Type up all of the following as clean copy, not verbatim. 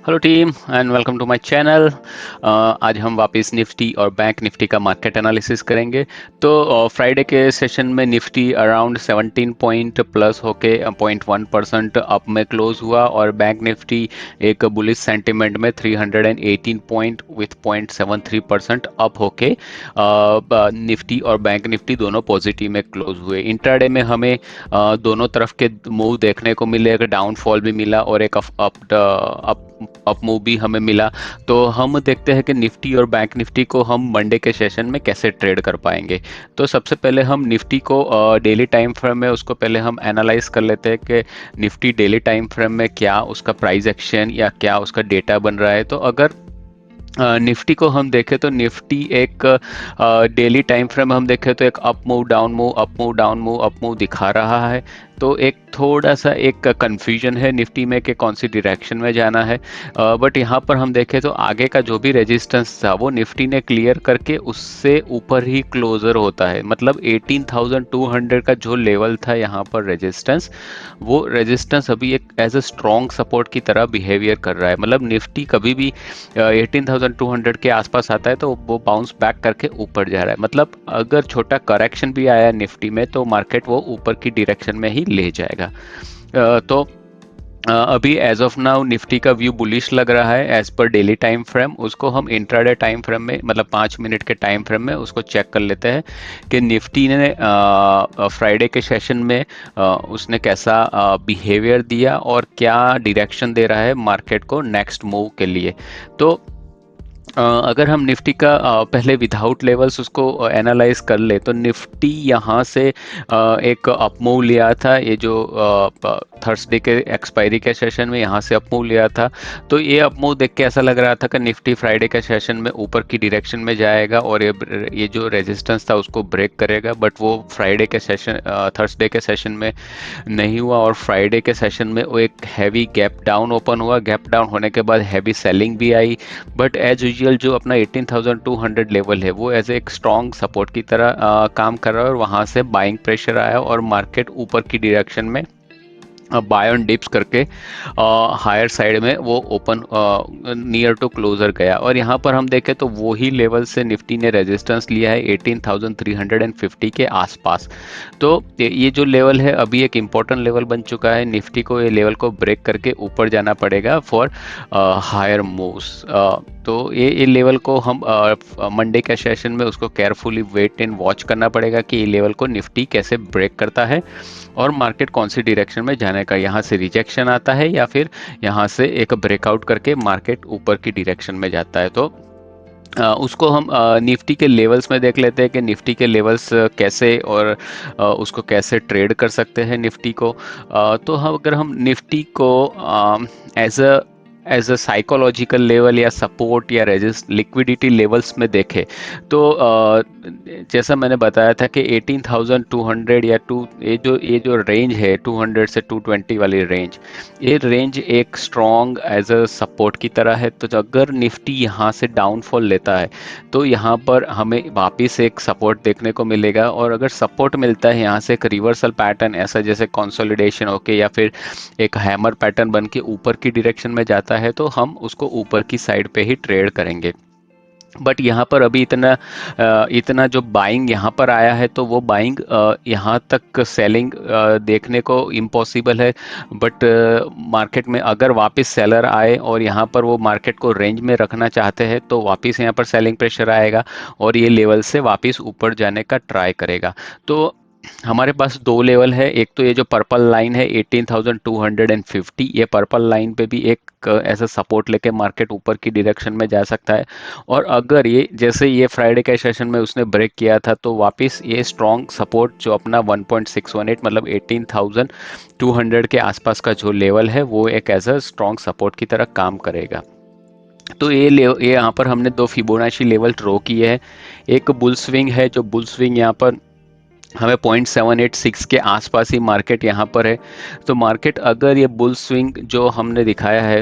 Hello team and welcome to my channel. आज हम वापस निफ्टी और बैंक निफ्टी का मार्केट एनालिसिस करेंगे। तो फ्राइडे के सेशन में निफ्टी अराउंड 17 पॉइंट प्लस होके 0.1% अप में क्लोज हुआ और बैंक निफ्टी एक बुलिश सेंटिमेंट में 318 पॉइंट विथ 0.73% अप होके निफ्टी और बैंक निफ्टी दोनों पॉजिटिव में क्लोज हुए। इंट्राडे में हमें दोनों तरफ के मूव देखने को मिले, एक डाउनफॉल भी मिला और एक अप मूव भी हमें मिला। तो हम देखते हैं कि निफ्टी और बैंक निफ्टी को हम मंडे के सेशन में कैसे ट्रेड कर पाएंगे। तो सबसे पहले हम निफ्टी को डेली टाइम फ्रेम में उसको पहले हम एनालाइज कर लेते हैं कि निफ्टी डेली टाइम फ्रेम में क्या उसका प्राइस एक्शन या क्या उसका डेटा बन रहा है। तो अगर निफ्टी को हम देखें तो निफ्टी एक डेली टाइम फ्रेम हम देखें तो एक up move down move up move down move up move दिखा रहा है। तो एक थोड़ा सा एक कंफ्यूजन है निफ्टी में कि कौन सी डायरेक्शन में जाना है। बट यहाँ पर हम देखें तो आगे का जो भी रेजिस्टेंस था वो निफ्टी ने क्लियर करके उससे ऊपर ही क्लोजर होता है। मतलब 18,200 का जो लेवल था यहाँ पर रेजिस्टेंस, वो रेजिस्टेंस अभी एक एज अ स्ट्रॉन्ग सपोर्ट की तरह बिहेवियर कर रहा है। मतलब निफ्टी कभी भी 18,200 के आसपास आता है तो वो बाउंस बैक करके ऊपर जा रहा है। मतलब अगर छोटा करेक्शन भी आया निफ्टी में तो मार्केट वो ऊपर की डायरेक्शन में ही ले जाएगा। तो अभी एज ऑफ नाउ निफ्टी का व्यू बुलिश लग रहा है as per daily time frame. उसको हम इंट्राडे टाइम फ्रेम में मतलब 5 मिनट के टाइम फ्रेम में उसको चेक कर लेते हैं कि निफ्टी ने फ्राइडे के सेशन में उसने कैसा बिहेवियर दिया और क्या डायरेक्शन दे रहा है मार्केट को नेक्स्ट मूव के लिए। तो अगर हम निफ्टी का पहले विदाउट लेवल्स उसको एनालाइज कर ले तो निफ्टी यहाँ से एक अप मूव लिया था। ये जो थर्सडे के एक्सपायरी के सेशन में यहाँ से अप मूव लिया था। तो ये अप मूव देख के ऐसा लग रहा था कि निफ्टी फ्राइडे के सेशन में ऊपर की डायरेक्शन में जाएगा और ये जो रेजिस्टेंस था उसको ब्रेक करेगा। बट वो फ्राइडे के सेशन थर्सडे के सेशन में नहीं हुआ और फ्राइडे के सेशन में वो एक हैवी गैप डाउन ओपन हुआ। गैप डाउन होने के बाद हैवी सेलिंग भी आई। बट एज यूजुअल जो अपना 18,200 लेवल है वो एज एक स्ट्रॉन्ग सपोर्ट की तरह काम कर रहा है और वहाँ से बाइंग प्रेशर आया और मार्केट ऊपर की डायरेक्शन में बाय ऑन डिप्स करके हायर साइड में वो ओपन नियर टू क्लोजर गया। और यहाँ पर हम देखें तो वही लेवल से निफ्टी ने रेजिस्टेंस लिया है 18,350 के आसपास। तो ये जो लेवल है अभी एक इम्पोर्टेंट लेवल बन चुका है। निफ्टी को ये लेवल को ब्रेक करके ऊपर जाना पड़ेगा फॉर हायर मूव्स। तो ये लेवल को हम मंडे के सेशन में उसको केयरफुली वेट एंड वॉच करना पड़ेगा कि ये लेवल को निफ्टी कैसे ब्रेक करता है और मार्केट कौन सी डायरेक्शन में जाने का, यहाँ से रिजेक्शन आता है या फिर यहाँ से एक ब्रेकआउट करके मार्केट ऊपर की डायरेक्शन में जाता है। तो उसको हम निफ्टी के लेवल्स में देख लेते हैं कि निफ्टी के लेवल्स कैसे और उसको कैसे ट्रेड कर सकते हैं निफ्टी को। तो हम अगर हम निफ्टी को एज अ साइकोलॉजिकल लेवल या सपोर्ट या रेजिस्ट लिक्विडिटी लेवल्स में देखें तो जैसा मैंने बताया था कि 18,200 या टू ये जो रेंज है 200 से 220 वाली रेंज, ये रेंज एक स्ट्रॉन्ग एज अ सपोर्ट की तरह है। तो अगर निफ्टी यहाँ से डाउनफॉल लेता है तो यहाँ पर हमें वापस एक सपोर्ट देखने को मिलेगा और अगर सपोर्ट मिलता है यहाँ से एक रिवर्सल पैटर्न ऐसा जैसे कंसोलिडेशन होके या फिर एक हैमर पैटर्न बन के ऊपर की डायरेक्शन में जाता है तो हम उसको ऊपर की साइड पे ही ट्रेड करेंगे। बट यहाँ पर अभी इतना जो बाइंग यहाँ पर आया है तो वो बाइंग यहाँ तक सेलिंग देखने को इम्पॉसिबल है। बट मार्केट में अगर वापस सेलर आए और यहाँ पर वो मार्केट को रेंज में रखना चाहते हैं तो वापस यहाँ पर सेलिंग प्रेशर आएगा और ये लेवल से वापस ऊपर जाने का ट्राई करेगा। तो हमारे पास दो लेवल है। एक तो ये जो पर्पल लाइन है 18,250, ये पर्पल लाइन पे भी एक ऐसा सपोर्ट लेके मार्केट ऊपर की डायरेक्शन में जा सकता है। और अगर ये जैसे ये फ्राइडे के सेशन में उसने ब्रेक किया था तो वापस ये स्ट्रॉन्ग सपोर्ट जो अपना 1.618 मतलब 18,200 के आसपास का जो लेवल है वो एक एज अ स्ट्रॉन्ग सपोर्ट की तरह काम करेगा। तो ये यहाँ पर हमने दो फिबोनाची लेवल ड्रॉ किए हैं। एक बुल स्विंग है, जो बुल स्विंग यहाँ पर हमें 0.786 के आसपास ही मार्केट यहाँ पर है। तो मार्केट अगर ये बुल स्विंग जो हमने दिखाया है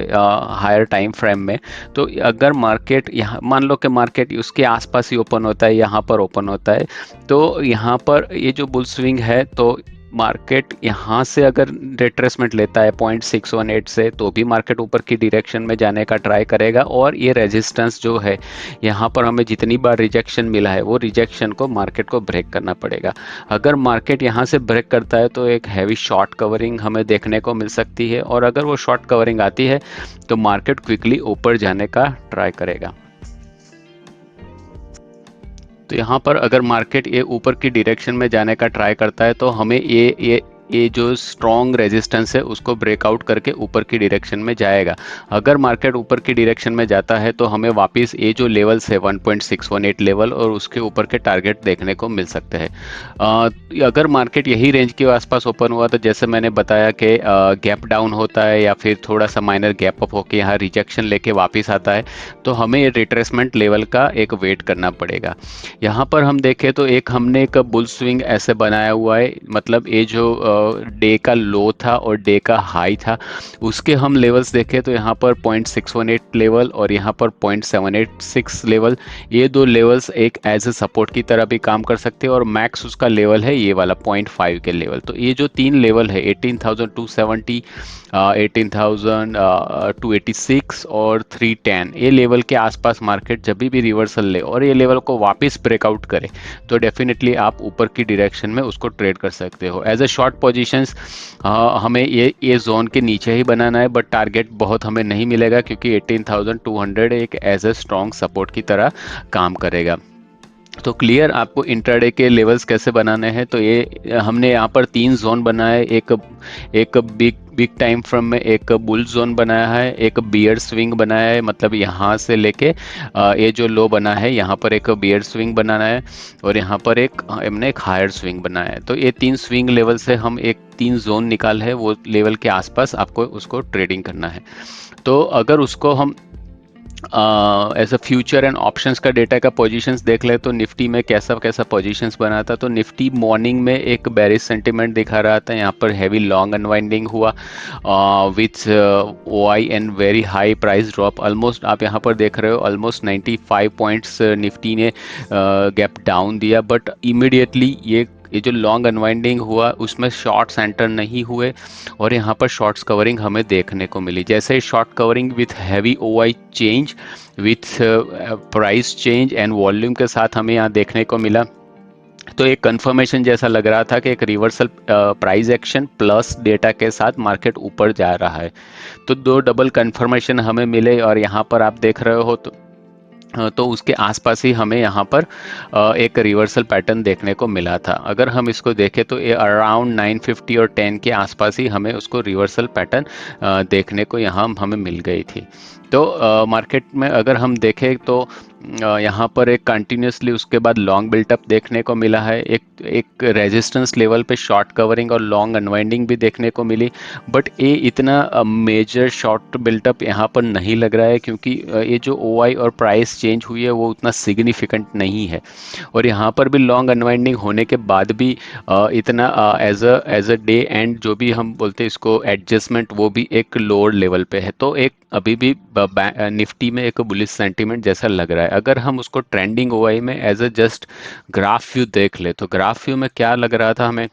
हायर टाइम फ्रेम में, तो अगर मार्केट यहाँ मान लो कि मार्केट उसके आसपास ही ओपन होता है, यहाँ पर ओपन होता है, तो यहाँ पर ये जो बुल स्विंग है तो मार्केट यहाँ से अगर रिट्रेसमेंट लेता है 0.618 से, तो भी मार्केट ऊपर की डायरेक्शन में जाने का ट्राई करेगा। और ये रेजिस्टेंस जो है, यहाँ पर हमें जितनी बार रिजेक्शन मिला है वो रिजेक्शन को मार्केट को ब्रेक करना पड़ेगा। अगर मार्केट यहाँ से ब्रेक करता है तो एक हैवी शॉर्ट कवरिंग हमें देखने को मिल सकती है, और अगर वो शॉर्ट कवरिंग आती है तो मार्केट क्विकली ऊपर जाने का ट्राई करेगा। तो यहाँ पर अगर मार्केट ये ऊपर की डायरेक्शन में जाने का ट्राई करता है तो हमें ये जो स्ट्रॉन्ग रेजिस्टेंस है उसको ब्रेकआउट करके ऊपर की डायरेक्शन में जाएगा। अगर मार्केट ऊपर की डायरेक्शन में जाता है तो हमें वापस ये जो लेवल्स है 1.618 लेवल और उसके ऊपर के टारगेट देखने को मिल सकते हैं। अगर मार्केट यही रेंज के आसपास ओपन हुआ तो जैसे मैंने बताया कि गैप डाउन होता है या फिर थोड़ा सा माइनर गैप अप होकर यहाँ रिजेक्शन लेके वापस आता है, तो हमें रिट्रेसमेंट लेवल का एक वेट करना पड़ेगा। यहाँ पर हम देखें तो एक हमने एक बुल स्विंग ऐसे बनाया हुआ है, मतलब ये जो डे का लो था और डे का हाई था उसके हम लेवल्स देखें तो यहाँ पर 0.618 लेवल और यहाँ पर 0.786 लेवल, ये दो लेवल्स एक एज ए सपोर्ट की तरह भी काम कर सकते हैं। और मैक्स उसका लेवल है ये वाला 0.5 के लेवल। तो ये जो तीन लेवल है 18,270, 18,286 और 310, ये लेवल के आसपास मार्केट जब भी रिवर्सल ले और ये लेवल को वापस ब्रेकआउट करे तो डेफिनेटली आप ऊपर की डायरेक्शन में उसको ट्रेड कर सकते हो। एज ए शॉर्ट पोजीशंस हमें ये जोन के नीचे ही बनाना है, बट टारगेट बहुत हमें नहीं मिलेगा क्योंकि 18,200 एक एज ए स्ट्रॉन्ग सपोर्ट की तरह काम करेगा। तो क्लियर आपको इंट्राडे के लेवल्स कैसे बनाने हैं। तो ये हमने यहाँ पर तीन जोन बनाए, एक बिग टाइम फ्रेम में एक बुल जोन बनाया है, एक बियर स्विंग बनाया है, मतलब यहाँ से लेके ये जो लो बना है यहाँ पर एक बियर स्विंग बनाना है, और यहाँ पर हमने एक हायर स्विंग बनाया है। तो ये तीन स्विंग लेवल से हम एक तीन जोन निकाल है, वो लेवल के आसपास आपको उसको ट्रेडिंग करना है। तो अगर उसको हम as a future and options का डेटा का पोजीशंस देख ले तो निफ्टी में कैसा कैसा पोजीशंस बना था। तो निफ्टी मॉर्निंग में एक बेरिश सेंटीमेंट दिखा रहा था, यहाँ पर हैवी लॉन्ग अनवाइंडिंग हुआ with OI and very high price drop. Almost आप यहाँ पर देख रहे हो ऑलमोस्ट 95 पॉइंट्स निफ्टी ने गैप डाउन दिया, बट इमीडिएटली ये जो लॉन्ग अनवाइंडिंग हुआ उसमें शॉर्ट्स एंटर नहीं हुए और यहाँ पर शॉर्ट्स कवरिंग हमें देखने को मिली। जैसे short covering with heavy OI change with price change and volume के साथ हमें यहाँ देखने को मिला, तो एक कंफर्मेशन जैसा लग रहा था कि एक reversal price action plus data के साथ मार्केट ऊपर जा रहा है। तो दो डबल कंफर्मेशन हमें मिले और यहाँ पर आप देख रहे हो तो उसके आसपास ही हमें यहाँ पर एक रिवर्सल पैटर्न देखने को मिला था। अगर हम इसको देखें तो ये अराउंड 950 और 10 के आसपास ही हमें उसको रिवर्सल पैटर्न देखने को यहाँ हमें मिल गई थी। तो मार्केट में अगर हम देखें तो यहाँ पर एक कंटिन्यूसली उसके बाद लॉन्ग बिल्टअप देखने को मिला है, एक रेजिस्टेंस लेवल पे शॉर्ट कवरिंग और लॉन्ग अनवाइंडिंग भी देखने को मिली, बट ये इतना मेजर शॉर्ट बिल्टअप यहाँ पर नहीं लग रहा है क्योंकि ये जो ओआई और प्राइस चेंज हुई है वो उतना सिग्निफिकेंट नहीं है। और यहाँ पर भी लॉन्ग अनवाइंडिंग होने के बाद भी इतना एज अ डे एंड जो भी हम बोलते हैं इसको एडजस्टमेंट, वो भी एक लोअर लेवल पे है। तो एक अभी भी निफ्टी में एक बुलिश सेंटीमेंट जैसा लग रहा है। अगर हम उसको ट्रेंडिंग ओआई में as a just graph view देख ले तो ग्राफ व्यू में क्या लग रहा था हमें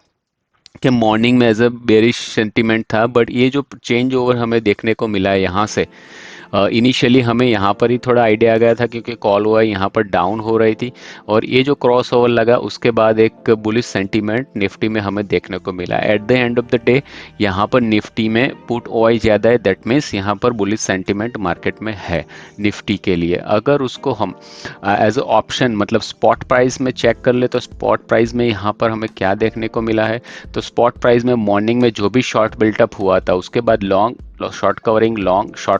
कि मॉर्निंग में एज अ बेरिश सेंटीमेंट था, बट ये जो चेंज ओवर हमें देखने को मिला है यहाँ से इनिशियली हमें यहाँ पर ही थोड़ा आइडिया आ गया था क्योंकि कॉल हुआ यहाँ पर डाउन हो रही थी और ये जो क्रॉस ओवर लगा उसके बाद एक बुलिश सेंटीमेंट निफ्टी में हमें देखने को मिला। Eight the end of the day यहाँ पर निफ्टी में पुट ओआई ज़्यादा है, दैट मीन्स यहाँ पर बुलिश सेंटीमेंट मार्केट में है निफ्टी के लिए। अगर उसको हम एज अ ऑप्शन मतलब स्पॉट प्राइस में चेक कर ले तो स्पॉट प्राइस में यहाँ पर हमें क्या देखने को मिला है। तो स्पॉट प्राइस में मॉर्निंग में जो भी शॉर्ट बिल्टअप हुआ था उसके बाद लॉन्ग शॉर्ट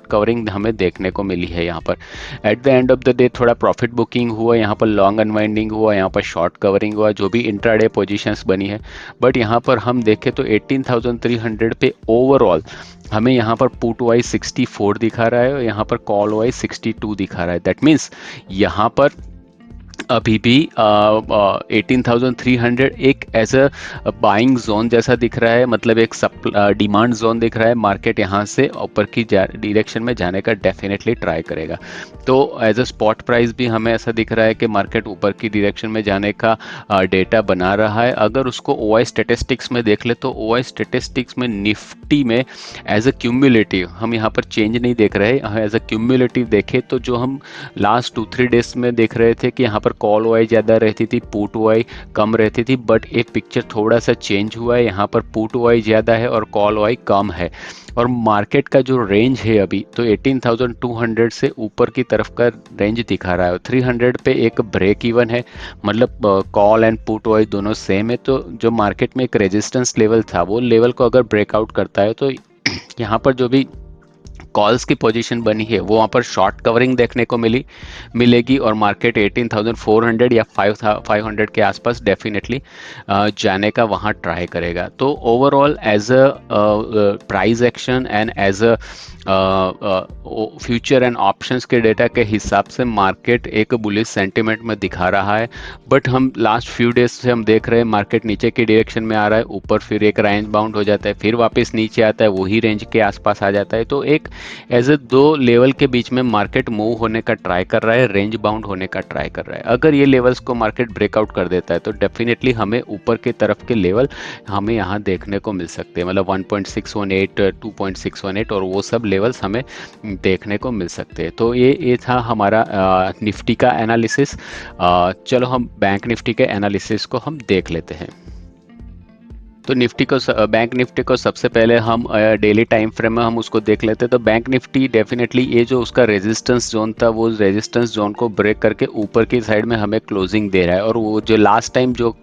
कवरिंग हमें देखने को मिली है यहाँ पर। Eight the end of the day थोड़ा प्रॉफिट बुकिंग हुआ, यहाँ पर लॉन्ग अनवाइंडिंग हुआ, यहाँ पर शॉर्ट कवरिंग हुआ, जो भी इंट्राडे पोजीशंस बनी है। बट यहाँ पर हम देखें तो 18,300 पे ओवरऑल हमें यहाँ पर पुट वाइज 64 दिखा रहा है और यहाँ पर कॉल वाइज 62 दिखा रहा है। दैट मीन्स यहाँ पर अभी भी 18,300 एक एज अ बाइंग जोन जैसा दिख रहा है, मतलब एक डिमांड जोन दिख रहा है। मार्केट यहाँ से ऊपर की डायरेक्शन में जाने का डेफिनेटली ट्राई करेगा। तो एज अ स्पॉट प्राइस भी हमें ऐसा दिख रहा है कि मार्केट ऊपर की डायरेक्शन में जाने का डेटा बना रहा है। अगर उसको ओआई स्टेटिस्टिक्स में देख ले तो ओआई स्टेटिस्टिक्स में निफ्टी में एज अ क्यूमुलेटिव हम यहाँ पर चेंज नहीं देख रहे। एज अ क्यूमुलेटिव देखें तो जो हम लास्ट 2-3 डेज में देख रहे थे कि यहाँ पर कॉल वाई ज़्यादा रहती थी, पुट वाई कम रहती थी, बट ये पिक्चर थोड़ा सा चेंज हुआ है। यहाँ पर पुट वाई ज़्यादा है और कॉल वाई कम है। और मार्केट का जो रेंज है अभी तो 18,200 से ऊपर की तरफ का रेंज दिखा रहा है। 300 पे एक ब्रेक इवन है, मतलब कॉल एंड पुट वाई दोनों सेम है। तो जो मार्केट में एक रेजिस्टेंस लेवल था वो लेवल को अगर ब्रेकआउट करता है तो यहाँ पर जो भी कॉल्स की पोजीशन बनी है वो वहाँ पर शॉर्ट कवरिंग देखने को मिलेगी और मार्केट 18,400 या 500 के आसपास डेफिनेटली जाने का वहाँ ट्राई करेगा। तो overall as a price action and as a future and options के डेटा के हिसाब से मार्केट एक बुलिश सेंटिमेंट में दिखा रहा है। बट हम लास्ट फ्यू डेज से हम देख रहे हैं मार्केट नीचे की डायरेक्शन में आ रहा है, ऊपर फिर एक रेंज बाउंड हो जाता है, फिर वापस नीचे आता है, वही रेंज के आसपास आ जाता है। तो एक एज ए दो लेवल के बीच में मार्केट मूव होने का ट्राई कर रहा है, रेंज बाउंड होने का ट्राई कर रहा है। अगर ये लेवल्स को मार्केट ब्रेकआउट कर देता है तो डेफिनेटली हमें ऊपर की तरफ के लेवल हमें यहाँ देखने को मिल सकते हैं, मतलब 1.618, 2.618 और वो सब लेवल्स हमें देखने को मिल सकते हैं। तो ये था हमारा निफ्टी का एनालिसिस। चलो हम बैंक निफ्टी के एनालिसिस को हम देख लेते हैं। तो निफ्टी को बैंक निफ्टी को सबसे पहले हम डेली टाइम फ्रेम में हम उसको देख लेते हैं। तो बैंक निफ्टी डेफिनेटली ये जो उसका रेजिस्टेंस जोन था वो रेजिस्टेंस जोन को ब्रेक करके ऊपर की साइड में हमें क्लोजिंग दे रहा है, और वो जो लास्ट टाइम जो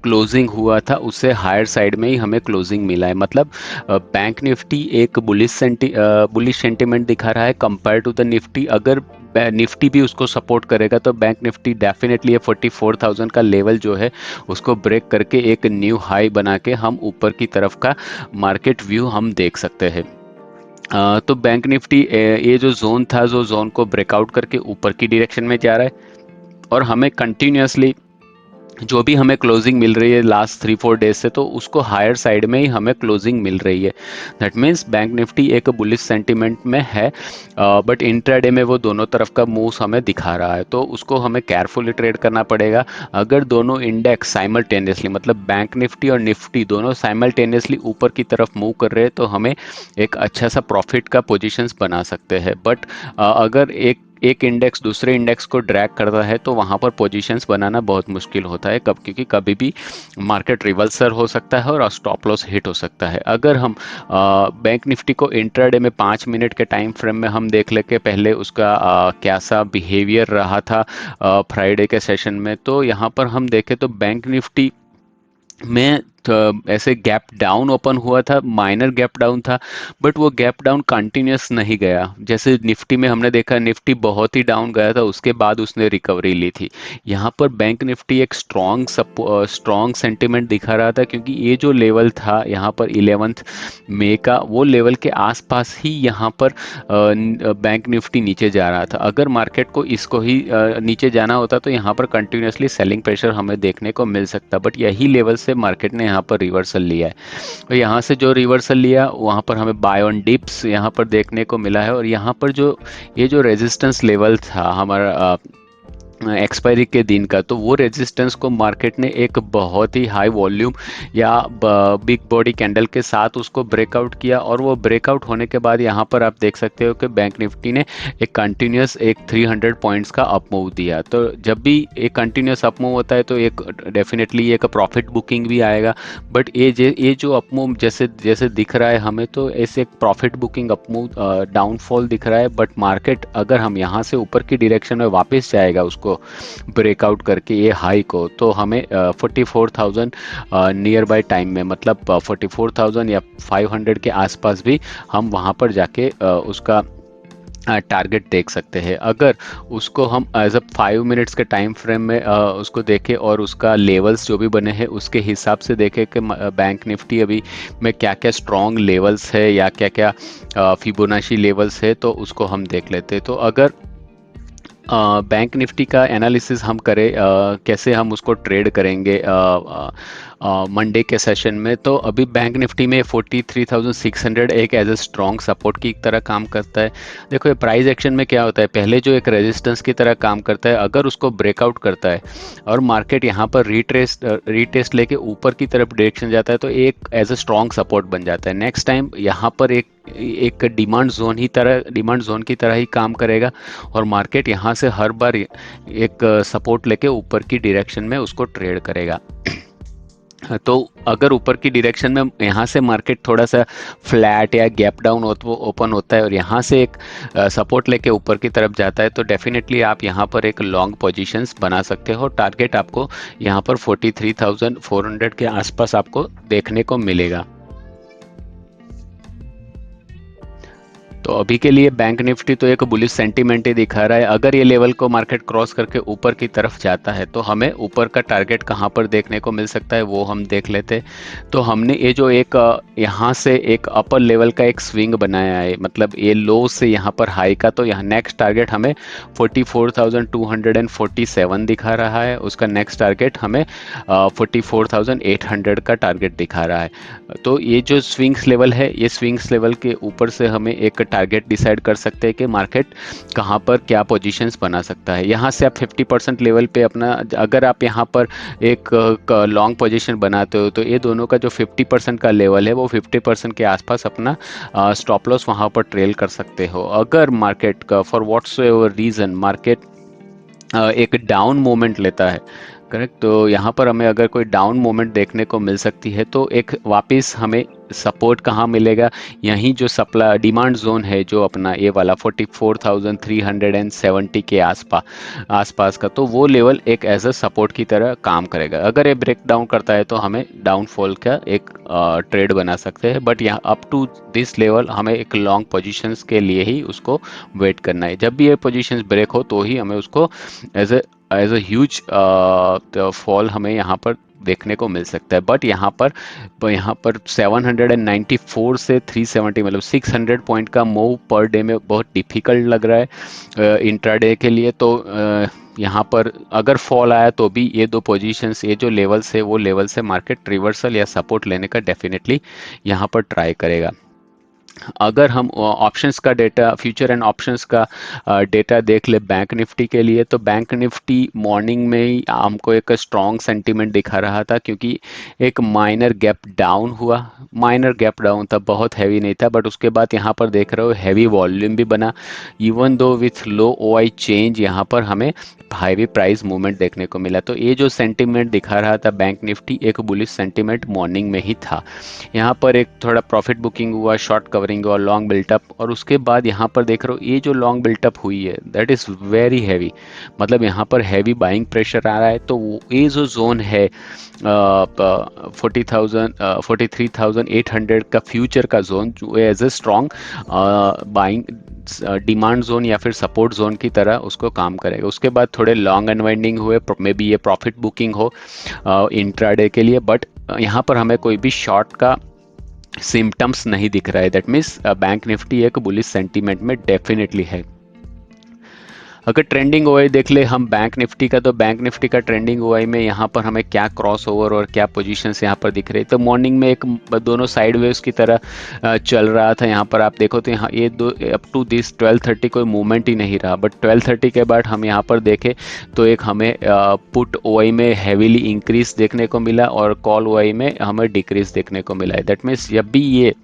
क्लोजिंग हुआ था उससे हायर साइड में ही हमें क्लोजिंग मिला है। मतलब बैंक निफ्टी एक बुलिश सेंटीमेंट दिखा रहा है कंपेयर टू द निफ्टी। अगर निफ्टी भी उसको सपोर्ट करेगा तो बैंक निफ्टी डेफिनेटली ये 44,000 का लेवल जो है उसको ब्रेक करके एक न्यू हाई बना के हम ऊपर की तरफ का मार्केट व्यू हम देख सकते हैं। तो बैंक निफ्टी ये जो जोन था, जो जोन को ब्रेकआउट करके ऊपर की डायरेक्शन में जा रहा है और हमें कंटिन्यूसली जो भी हमें क्लोजिंग मिल रही है लास्ट 3-4 डेज से, तो उसको हायर साइड में ही हमें क्लोजिंग मिल रही है। दैट मीन्स बैंक निफ्टी एक बुलिश सेंटीमेंट में है, बट इंट्राडे में वो दोनों तरफ का मूव्स हमें दिखा रहा है, तो उसको हमें केयरफुली ट्रेड करना पड़ेगा। अगर दोनों इंडेक्स साइमल्टेनियसली, मतलब बैंक निफ्टी और निफ्टी दोनों साइमल्टेनियसली ऊपर की तरफ मूव कर रहे हैं तो हमें एक अच्छा सा प्रॉफिट का पोजिशंस बना सकते हैं। बट अगर एक इंडेक्स दूसरे इंडेक्स को ड्रैग करता है तो वहाँ पर पोजीशंस बनाना बहुत मुश्किल होता है, क्योंकि कभी भी मार्केट रिवर्सल हो सकता है और स्टॉप लॉस हिट हो सकता है। अगर हम बैंक निफ्टी को इंट्राडे में 5 मिनट के टाइम फ्रेम में हम देख ले के पहले उसका क्या सा बिहेवियर रहा था फ्राइडे के सेशन में, तो यहाँ पर हम देखें तो बैंक निफ्टी में ऐसे गैप डाउन ओपन हुआ था, माइनर गैप डाउन था, बट वो गैप डाउन कंटिन्यूस नहीं गया। जैसे निफ्टी में हमने देखा निफ्टी बहुत ही डाउन गया था, उसके बाद उसने रिकवरी ली थी। यहाँ पर बैंक निफ्टी एक स्ट्रॉन्ग सेंटिमेंट दिखा रहा था, क्योंकि ये जो लेवल था यहाँ पर 11 मई का, वो लेवल के आसपास ही यहाँ पर बैंक निफ्टी नीचे जा रहा था। अगर मार्केट को इसको ही नीचे जाना होता तो यहाँ पर कंटिन्यूसली सेलिंग प्रेशर हमें देखने को मिल सकता, बट यही लेवल से मार्केट ने यहाँ पर रिवर्सल लिया है। और यहाँ से जो रिवर्सल लिया वहाँ पर हमें बाय ऑन डिप्स यहाँ पर देखने को मिला है। और यहाँ पर जो ये जो रेजिस्टेंस लेवल था हमारा एक्सपायरी के दिन का, तो वो रेजिस्टेंस को मार्केट ने एक बहुत ही हाई वॉल्यूम या बिग बॉडी कैंडल के साथ उसको ब्रेकआउट किया, और वो ब्रेकआउट होने के बाद यहाँ पर आप देख सकते हो कि बैंक निफ्टी ने एक कंटिन्यूस एक 300 पॉइंट्स का अप मूव दिया। तो जब भी एक कंटिन्यूस अप मूव होता है तो एक डेफिनेटली एक प्रॉफिट बुकिंग भी आएगा, बट ये जो अप मूव जैसे जैसे दिख रहा है हमें, तो ऐसे एक profit booking up move downfall दिख रहा है। बट मार्केट अगर हम यहाँ से ऊपर की डायरेक्शन में वापस जाएगा उसको ब्रेकआउट करके ये हाई को, तो हमें 44,000 नियर बाय टाइम में, मतलब 44,000 या 500 के आसपास भी हम वहाँ पर जाके उसका टारगेट देख सकते हैं। अगर उसको हम एज अ 5 मिनट्स के टाइम फ्रेम में उसको देखें और उसका लेवल्स जो भी बने हैं उसके हिसाब से देखें कि बैंक निफ्टी अभी में क्या क्या स्ट्रॉन्ग लेवल्स है या क्या क्या फिबोनाची लेवल्स है, तो उसको हम देख लेते हैं। तो अगर बैंक निफ्टी का एनालिसिस हम करें, कैसे हम उसको ट्रेड करेंगे मंडे के सेशन में। तो अभी बैंक निफ्टी में 43,600 एक एज ए स्ट्रॉन्ग सपोर्ट की तरह काम करता है। देखो ये प्राइस एक्शन में क्या होता है, पहले जो एक रेजिस्टेंस की तरह काम करता है, अगर उसको ब्रेकआउट करता है और मार्केट यहाँ पर रीटेस्ट लेके ऊपर की तरफ डायरेक्शन जाता है तो एक एज ए स्ट्रॉन्ग सपोर्ट बन जाता है। नेक्स्ट टाइम यहाँ पर एक डिमांड जोन की तरह ही काम करेगा और मार्केट यहाँ से हर बार एक सपोर्ट लेके ऊपर की डायरेक्शन में उसको ट्रेड करेगा। तो अगर ऊपर की डायरेक्शन में यहाँ से मार्केट थोड़ा सा फ्लैट या गैप डाउन ओपन होता है और यहाँ से एक सपोर्ट लेके ऊपर की तरफ जाता है तो डेफिनेटली आप यहाँ पर एक लॉन्ग पोजीशंस बना सकते हो। टारगेट आपको यहाँ पर 43,400 के आसपास आपको देखने को मिलेगा। तो अभी के लिए बैंक निफ्टी तो एक बुलिश सेंटीमेंट ही दिखा रहा है। अगर ये लेवल को मार्केट क्रॉस करके ऊपर की तरफ जाता है तो हमें ऊपर का टारगेट कहाँ पर देखने को मिल सकता है वो हम देख लेते हैं। तो हमने ये जो एक यहाँ से एक अपर लेवल का एक स्विंग बनाया है, मतलब ये लो से यहाँ पर हाई का, तो यहाँ नेक्स्ट टारगेट हमें 44,247 दिखा रहा है। उसका नेक्स्ट टारगेट हमें 44,800 का टारगेट दिखा रहा है। तो ये जो स्विंग्स लेवल है, ये स्विंग्स लेवल के ऊपर से हमें एक टारगेट डिसाइड कर सकते हैं कि मार्केट कहाँ पर क्या पोजीशंस बना सकता है। यहाँ से आप 50% लेवल पे अपना, अगर आप यहाँ पर एक लॉन्ग पोजीशन बनाते हो तो ये दोनों का जो 50% का लेवल है वो 50% के आसपास अपना स्टॉप लॉस वहाँ पर ट्रेल कर सकते हो। अगर मार्केट का फॉर व्हाट्सएवर रीज़न मार्केट एक डाउन मोमेंट लेता है, करेक्ट, तो यहाँ पर हमें अगर कोई डाउन मोमेंट देखने को मिल सकती है तो एक वापस हमें सपोर्ट कहाँ मिलेगा, यहीं जो सप्लाई डिमांड जोन है जो अपना ये वाला 44,370 के आसपास का, तो वो लेवल एक एज अ सपोर्ट की तरह काम करेगा। अगर ये ब्रेक डाउन करता है तो हमें डाउनफॉल का एक ट्रेड बना सकते हैं, बट यहाँ अप टू दिस लेवल हमें एक लॉन्ग पोजीशंस के लिए ही उसको वेट करना है। जब भी ये पोजीशंस ब्रेक हो तो ही हमें उसको एज अ ह्यूज फॉल हमें यहाँ पर देखने को मिल सकता है। बट यहाँ पर 794 से 370 मतलब 600 पॉइंट का मूव पर डे में बहुत डिफिकल्ट लग रहा है इंट्राडे के लिए। तो यहाँ पर अगर फॉल आया तो भी ये दो पोजीशंस, ये जो लेवल्स है वो लेवल से मार्केट रिवर्सल या सपोर्ट लेने का डेफिनेटली यहाँ पर ट्राई करेगा। अगर हम ऑप्शंस का डेटा, फ्यूचर एंड ऑप्शंस का डेटा देख ले बैंक निफ्टी के लिए, तो बैंक निफ्टी मॉर्निंग में ही हमको एक स्ट्रॉन्ग सेंटीमेंट दिखा रहा था, क्योंकि एक माइनर गैप डाउन हुआ। माइनर गैप डाउन था, बहुत हैवी नहीं था, बट उसके बाद यहाँ पर देख रहे हो हैवी वॉल्यूम भी बना। Even though with low OI change यहाँ पर हमें हैवी प्राइस मूवमेंट देखने को मिला। तो ये जो सेंटीमेंट दिखा रहा था बैंक निफ्टी, एक बुलिश सेंटीमेंट मॉर्निंग में ही था। यहाँ पर एक थोड़ा प्रॉफिट बुकिंग हुआ, शॉर्ट कवरिंग और लॉन्ग बिल्टअप, और उसके बाद यहाँ पर देख रहे हो ये जो लॉन्ग बिल्टअप हुई है दैट इज़ वेरी हैवी, मतलब यहाँ पर हैवी बाइंग प्रेशर आ रहा है। तो ये जो जोन है 43,800 का फ्यूचर का जोन, जो as a strong buying demand zone या फिर सपोर्ट जोन की तरह उसको काम करेगा। उसके बाद थोड़े लॉन्ग अनवाइंडिंग हुए, मे बी ये प्रॉफिट बुकिंग हो इंट्राडे के लिए, बट यहाँ पर हमें कोई भी शॉर्ट का सिम्टम्स नहीं दिख रहा है। दैट मीन्स बैंक निफ्टी एक बुलिश सेंटीमेंट में डेफिनेटली है। अगर ट्रेंडिंग ओआई देख ले हम बैंक निफ्टी का, तो बैंक निफ्टी का ट्रेंडिंग ओआई में यहाँ पर हमें क्या क्रॉस ओवर और क्या पोजीशंस यहाँ पर दिख रहे। तो मॉर्निंग में एक दोनों साइड वेव्स की तरह चल रहा था। यहाँ पर आप देखो तो यहाँ ये दो अप टू दिस 1230 कोई मूवमेंट ही नहीं रहा, बट 1230 के बाद हम यहाँ पर देखें तो एक हमें पुट ओआई में हैवीली इंक्रीज देखने को मिला और कॉल ओआई में हमें डिक्रीज देखने को मिला है। दैट मीन्स जब भी ये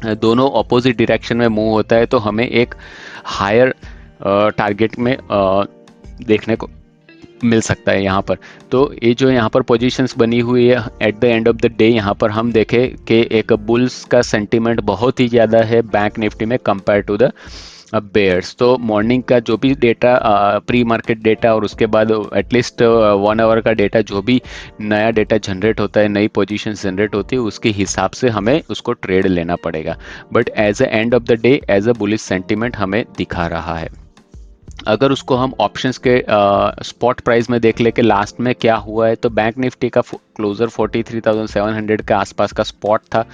दोनों अपोजिट डायरेक्शन में मूव होता है तो हमें एक हायर टारगेट में देखने को मिल सकता है यहाँ पर। तो ये जो यहाँ पर पोजीशंस बनी हुई है eight the end of the day, यहाँ पर हम देखें कि एक बुल्स का सेंटीमेंट बहुत ही ज़्यादा है बैंक निफ्टी में कंपेयर टू द बेयर्स। तो मॉर्निंग का जो भी डेटा, प्री मार्केट डेटा और उसके बाद एटलीस्ट 1 आवर का डेटा, जो भी नया डेटा जनरेट होता है, नई पोजीशन जनरेट होती है, उसके हिसाब से हमें उसको ट्रेड लेना पड़ेगा। But as a end of the day as a bullish sentiment हमें दिखा रहा है। अगर उसको हम ऑप्शंस के स्पॉट प्राइस में देख ले कि लास्ट में क्या हुआ है, तो बैंक निफ्टी का क्लोजर 43,700 के आसपास का स्पॉट था।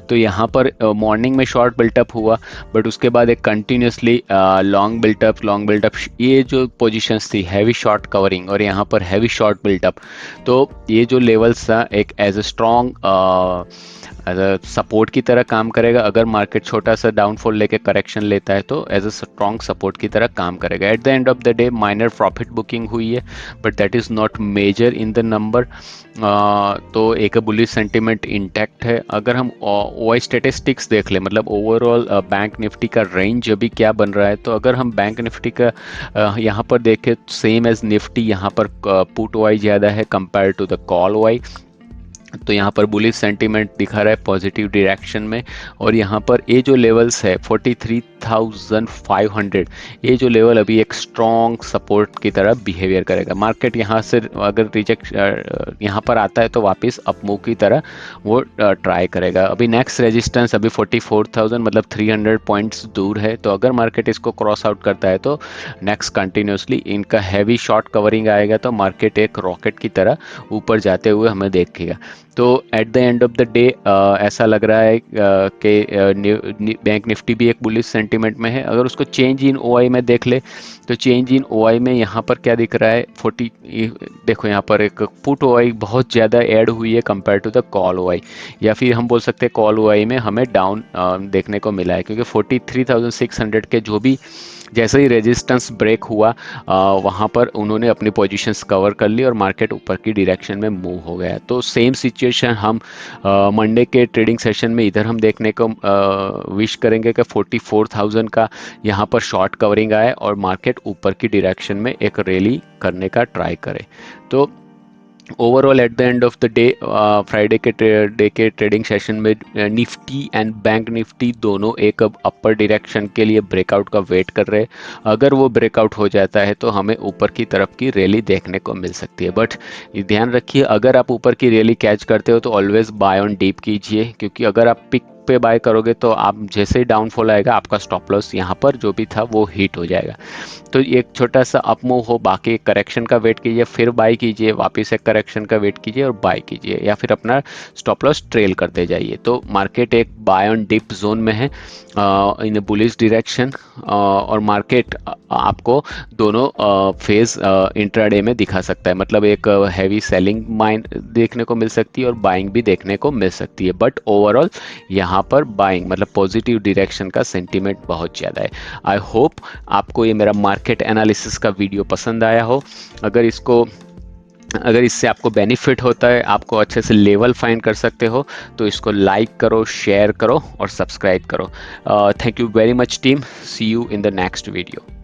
तो यहाँ पर मॉर्निंग में शॉर्ट बिल्टअप हुआ, बट उसके बाद एक कंटिन्यूसली लॉन्ग बिल्टअप, ये जो पोजीशंस थी हैवी शॉर्ट कवरिंग और यहाँ पर हैवी शॉर्ट बिल्टअप, तो ये जो लेवल्स था एक एज ए स्ट्रॉन्ग सपोर्ट की तरह काम करेगा। अगर मार्केट छोटा सा डाउनफॉल लेके करेक्शन लेता है तो एज अ स्ट्रॉन्ग सपोर्ट की तरह काम करेगा। At the end of the day minor profit booking हुई है, but that is not major in the number. तो एक बुलिश सेंटिमेंट इंटैक्ट है। अगर हम ओआई स्टेटिस्टिक्स देख ले, मतलब ओवरऑल बैंक निफ्टी का रेंज अभी क्या बन रहा है, तो अगर हम बैंक निफ्टी का यहाँ पर देखें, सेम एज निफ्टी, यहाँ पर पुट ओआई ज़्यादा है compare to the call OI. तो यहाँ पर बुलिश सेंटीमेंट दिखा रहा है पॉजिटिव डायरेक्शन में। और यहाँ पर ये जो लेवल्स है 43,500, ये जो लेवल अभी एक स्ट्रॉन्ग सपोर्ट की तरह बिहेवियर करेगा। मार्केट यहाँ से अगर रिजेक्ट यहाँ पर आता है तो वापस अपमूव की तरह वो ट्राई करेगा। अभी नेक्स्ट रेजिस्टेंस अभी 44,000, मतलब 300 पॉइंट्स दूर है। तो अगर मार्केट इसको क्रॉस आउट करता है तो नेक्स्ट कंटिन्यूसली इनका हैवी शॉर्ट कवरिंग आएगा, तो मार्केट एक रॉकेट की तरह ऊपर जाते हुए हमें देखेगा। तो eight the end of the day ऐसा लग रहा है कि बैंक निफ्टी भी एक बुलिश सेंटीमेंट में है। अगर उसको चेंज इन ओआई में देख ले, तो चेंज इन ओआई में यहाँ पर क्या दिख रहा है, 40, देखो यहाँ पर एक पुट ओआई बहुत ज़्यादा ऐड हुई है compare to the call OI, या फिर हम बोल सकते हैं कॉल ओआई में हमें डाउन देखने को मिला है, क्योंकि 43,600 के जो भी जैसे ही रेजिस्टेंस ब्रेक हुआ वहाँ पर उन्होंने अपनी पोजीशंस कवर कर ली और मार्केट ऊपर की डायरेक्शन में मूव हो गया। तो सेम सिचुएशन हम मंडे के ट्रेडिंग सेशन में इधर हम देखने को विश करेंगे कि 44,000 का यहाँ पर शॉर्ट कवरिंग आए और मार्केट ऊपर की डायरेक्शन में एक रैली करने का ट्राई करे। तो overall eight the end of the day Friday के डे के ट्रेडिंग सेशन में निफ्टी एंड बैंक निफ्टी दोनों एक अपर डायरेक्शन के लिए ब्रेकआउट का वेट कर रहे हैं। अगर वो ब्रेकआउट हो जाता है तो हमें ऊपर की तरफ की रैली देखने को मिल सकती है। बट ध्यान रखिए, अगर आप ऊपर की रैली कैच करते हो तो ऑलवेज बाय ऑन डीप कीजिए, क्योंकि अगर आप पिक पे बाय करोगे तो आप जैसे ही डाउनफॉल आएगा आपका स्टॉप लॉस यहाँ पर जो भी था वो हिट हो जाएगा। तो एक छोटा सा अप मूव हो, बाकी करेक्शन का वेट कीजिए, फिर बाय कीजिए, वापस एक करेक्शन का वेट कीजिए और बाय कीजिए, या फिर अपना स्टॉप लॉस ट्रेल करते जाइए। तो मार्केट एक बाय ऑन डिप जोन में है इन बुलिश डायरेक्शन, और मार्केट आपको दोनों फेज इंट्राडे में दिखा सकता है, मतलब एक हैवी सेलिंग माइंड देखने को मिल सकती है और बाइंग भी देखने को मिल सकती है। बट ओवरऑल यहाँ पर बाइंग मतलब पॉजिटिव डायरेक्शन का सेंटीमेंट बहुत ज़्यादा है। आई होप आपको ये मेरा मार्केट एनालिसिस का वीडियो पसंद आया हो। अगर इससे आपको बेनिफिट होता है, आपको अच्छे से लेवल फाइंड कर सकते हो, तो इसको लाइक करो, शेयर करो और सब्सक्राइब करो। Thank you very much team, see you in the next video.